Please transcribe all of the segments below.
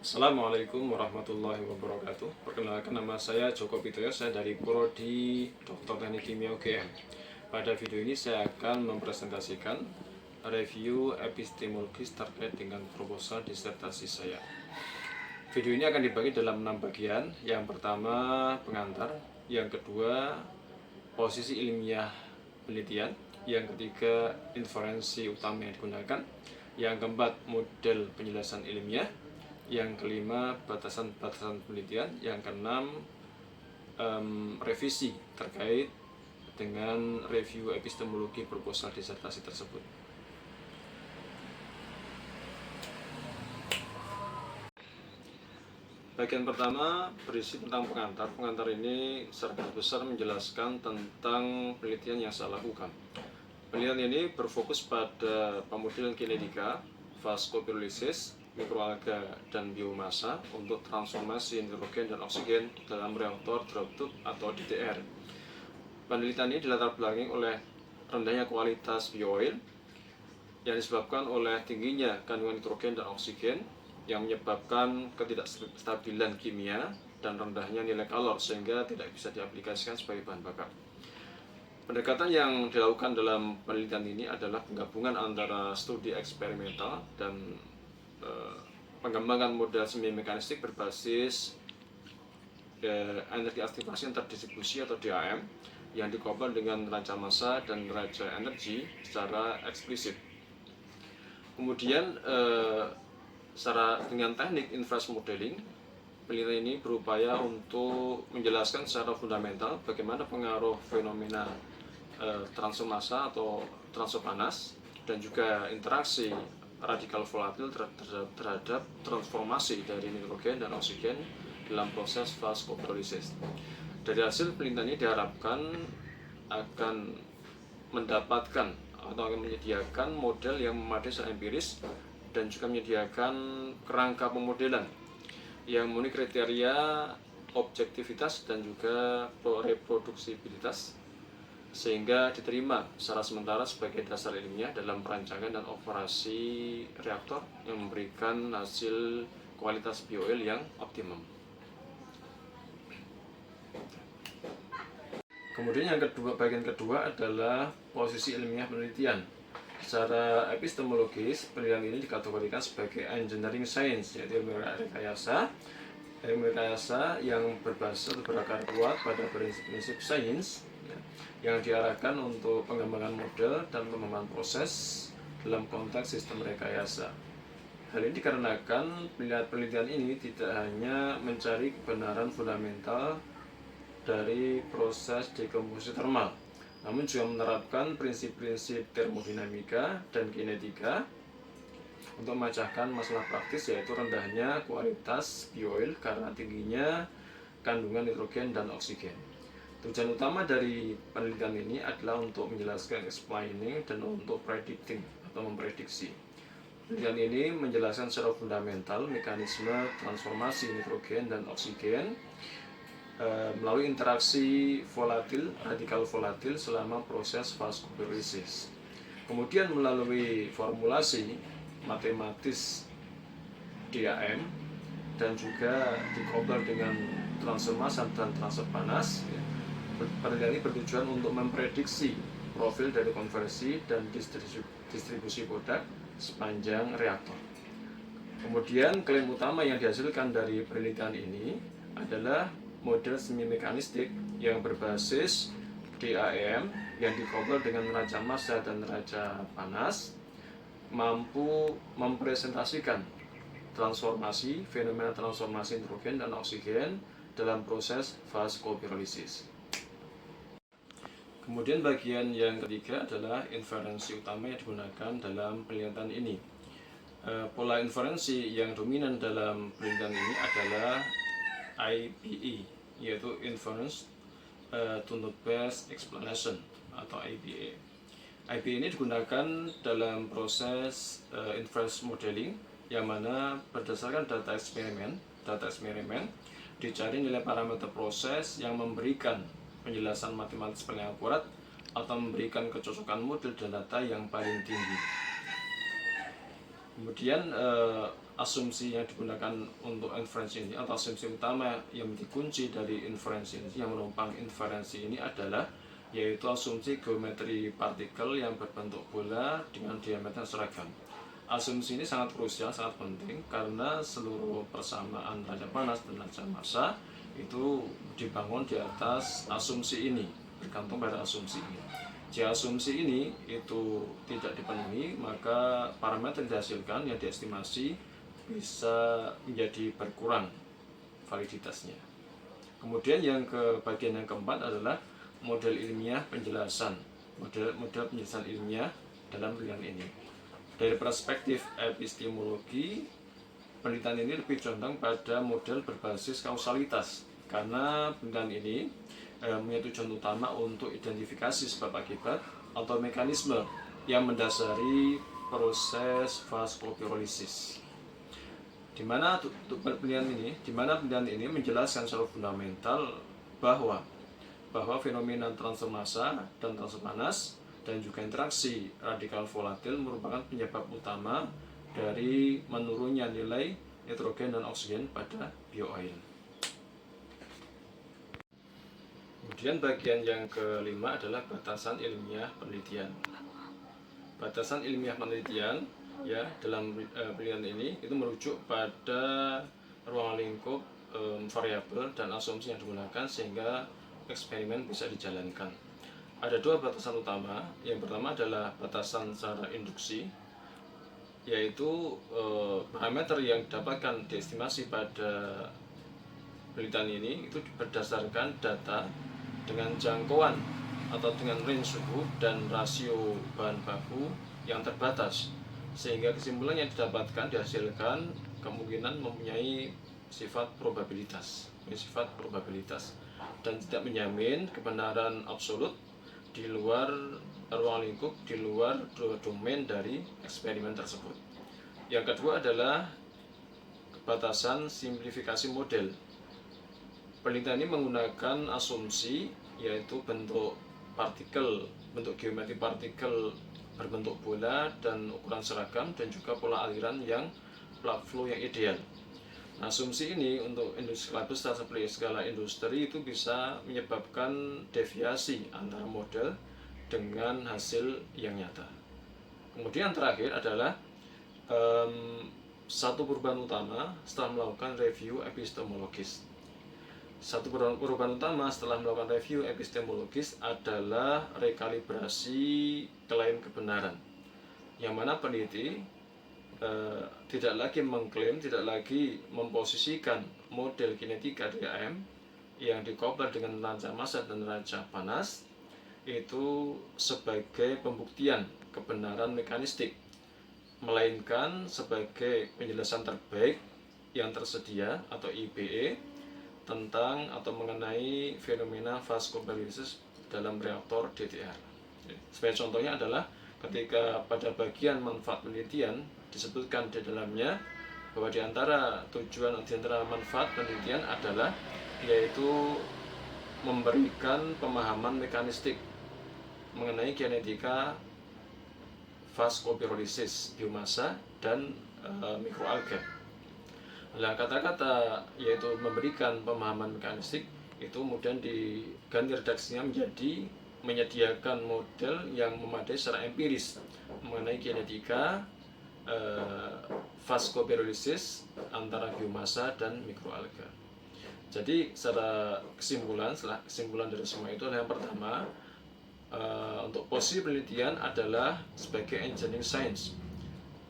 Assalamualaikum warahmatullahi wabarakatuh. Perkenalkan, nama saya Joko Pitoyo, saya dari Prodi Dr. Teknik Kimia UGM. Pada video ini saya akan mempresentasikan review epistemologis terkait dengan proposal disertasi saya. Video ini akan dibagi dalam 6 bagian. Yang pertama pengantar, yang kedua posisi ilmiah penelitian, yang ketiga inferensi utama yang digunakan, yang keempat model penjelasan ilmiah, yang kelima batasan-batasan penelitian, yang keenam revisi terkait dengan review epistemologi proposal disertasi tersebut. Bagian pertama berisi tentang pengantar. Pengantar ini secara besar menjelaskan tentang penelitian yang saya lakukan. Penelitian ini berfokus pada pemodelan kinetika, vaskopirolisis, mikroalga, dan biomasa untuk transformasi nitrogen dan oksigen dalam reaktor drop tube atau DDR. Penelitian ini dilatar belakangi oleh rendahnya kualitas bioil yang disebabkan oleh tingginya kandungan nitrogen dan oksigen yang menyebabkan ketidakstabilan kimia dan rendahnya nilai kalor sehingga tidak bisa diaplikasikan sebagai bahan bakar. Pendekatan yang dilakukan dalam penelitian ini adalah penggabungan antara studi eksperimental dan pengembangan model semi mekanistik berbasis energi aktivasi terdistribusi atau DAM yang dikoppel dengan neraca massa dan neraca energi secara eksplisit. Kemudian dengan teknik inverse modeling, penelitian ini berupaya untuk menjelaskan secara fundamental bagaimana pengaruh fenomena transfer massa atau transfer panas dan juga interaksi radikal volatil terhadap transformasi dari nitrogen dan oksigen dalam proses vaskopirolisis. Dari hasil penelitian ini diharapkan akan mendapatkan atau akan menyediakan model yang memadai secara empiris dan juga menyediakan kerangka pemodelan yang memenuhi kriteria objektivitas dan juga reproduksibilitas sehingga diterima secara sementara sebagai dasar ilmiah dalam perancangan dan operasi reaktor yang memberikan hasil kualitas bioil yang optimum. Kemudian bagian kedua adalah posisi ilmiah penelitian. Secara epistemologis, penelitian ini dikategorikan sebagai engineering science, yaitu ilmu rekayasa yang berbasis atau berakar kuat pada prinsip-prinsip sains yang diarahkan untuk pengembangan model dan pengembangan proses dalam konteks sistem rekayasa. Hal ini dikarenakan penelitian ini tidak hanya mencari kebenaran fundamental dari proses dekomposisi termal, namun juga menerapkan prinsip-prinsip termodinamika dan kinetika untuk memecahkan masalah praktis, yaitu rendahnya kualitas bioil karena tingginya kandungan nitrogen dan oksigen. Tujuan utama dari penelitian ini adalah untuk menjelaskan explaining dan untuk predicting atau memprediksi. Penelitian ini menjelaskan secara fundamental mekanisme transformasi nitrogen dan oksigen melalui interaksi radikal volatil selama proses vaskopirolisis. Kemudian melalui formulasi matematis DAM dan juga dikoppel dengan transfer massa dan transfer panas, penelitian ini bertujuan untuk memprediksi profil dari konversi dan distribusi produk sepanjang reaktor. Kemudian klaim utama yang dihasilkan dari penelitian ini adalah model semi mekanistik yang berbasis DAM yang dikoppel dengan neraca massa dan neraca panas mampu mempresentasikan fenomena transformasi nitrogen dan oksigen dalam proses vaskopirolisis. Kemudian bagian yang ketiga adalah inferensi utama yang digunakan dalam penelitian ini. Pola inferensi yang dominan dalam penelitian ini adalah IPE, yaitu Inference to Node-Based Explanation atau IPA. IPA ini digunakan dalam proses inference modeling yang mana berdasarkan data eksperimen dicari nilai parameter proses yang memberikan penjelasan matematis paling akurat atau memberikan kecocokan model dan data yang paling tinggi. Kemudian asumsi yang digunakan untuk inferensi ini atau asumsi utama yang menjadi kunci dari inferensi ini yang menopang inferensi ini adalah yaitu asumsi geometri partikel yang berbentuk bola dengan diameter seragam. Asumsi ini sangat krusial, sangat penting karena seluruh persamaan raja panas dan raja massa itu dibangun di atas asumsi ini, bergantung pada asumsi ini. Jika asumsi ini itu tidak dipenuhi, maka parameter yang dihasilkan yang diestimasi bisa menjadi berkurang validitasnya. Kemudian yang bagian yang keempat adalah model ilmiah penjelasan, model penjelasan ilmiah dalam penelitian ini. Dari perspektif epistemologi, penelitian ini lebih condong pada model berbasis kausalitas karena penelitian ini punya tujuan utama untuk identifikasi sebab akibat atau mekanisme yang mendasari proses vaskopirolisis. Di mana penelitian ini menjelaskan secara fundamental bahwa fenomena transfer massa dan transfer panas dan juga interaksi radikal volatil merupakan penyebab utama dari menurunnya nilai nitrogen dan oksigen pada bioil. Kemudian bagian yang kelima adalah batasan ilmiah penelitian. Batasan ilmiah penelitian ya dalam penelitian ini itu merujuk pada ruang lingkup variabel dan asumsi yang digunakan sehingga eksperimen bisa dijalankan. Ada dua batasan utama. Yang pertama adalah batasan secara induksi, yaitu parameter yang didapatkan diestimasi pada penelitian ini itu berdasarkan data dengan jangkauan atau dengan range suhu dan rasio bahan baku yang terbatas, sehingga kesimpulan yang didapatkan dihasilkan kemungkinan mempunyai sifat probabilitas dan tidak menjamin kebenaran absolut di luar ruang lingkup, di luar domain dari eksperimen tersebut. Yang kedua adalah batasan simplifikasi model. Penelitian ini menggunakan asumsi yaitu bentuk geometri partikel berbentuk bola dan ukuran seragam dan juga pola aliran yang plug flow yang ideal. Nah, asumsi ini untuk industri skala besar seperti skala industri itu bisa menyebabkan deviasi antara model dengan hasil yang nyata. Kemudian terakhir adalah satu perubahan utama setelah melakukan review epistemologis. Satu perubahan utama setelah melakukan review epistemologis adalah rekalibrasi klaim kebenaran, yang mana peneliti tidak lagi mengklaim, tidak lagi memposisikan model kinetika dari AM yang dikoppel dengan raja massa dan raja panas itu sebagai pembuktian kebenaran mekanistik, melainkan sebagai penjelasan terbaik yang tersedia atau IPE tentang atau mengenai fenomena vaskopirolisis dalam reaktor DTR. Sebagai contohnya adalah ketika pada bagian manfaat penelitian disebutkan di dalamnya bahwa di antara manfaat penelitian adalah yaitu memberikan pemahaman mekanistik mengenai kinetika vaskopirolisis biomassa dan mikroalga. Nah, kata-kata yaitu memberikan pemahaman mekanistik itu kemudian diganti redaksinya menjadi menyediakan model yang memadai secara empiris mengenai kinetika vaskopirolisis antara biomassa dan mikroalga. Jadi setelah kesimpulan dari semua itu adalah yang pertama, untuk posisi penelitian adalah sebagai engineering science.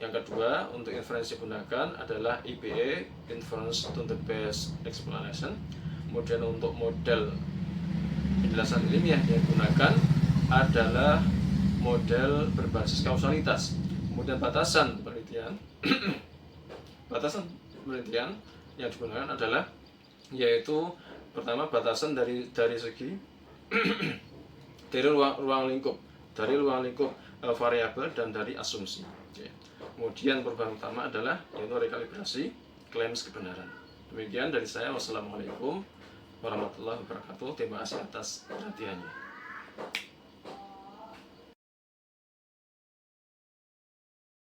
Yang kedua, untuk inferensi gunakan adalah IPE, Inference to the Best Explanation. Kemudian untuk model penjelasan ilmiah yang digunakan adalah model berbasis kausalitas. Kemudian batasan penelitian yang digunakan adalah yaitu pertama batasan dari segi dari ruang lingkup variabel dan dari asumsi. Kemudian perubahan utama adalah yaitu rekalibrasi klaim kebenaran. Demikian dari saya. Wassalamualaikum warahmatullahi wabarakatuh. Terima kasih atas perhatiannya.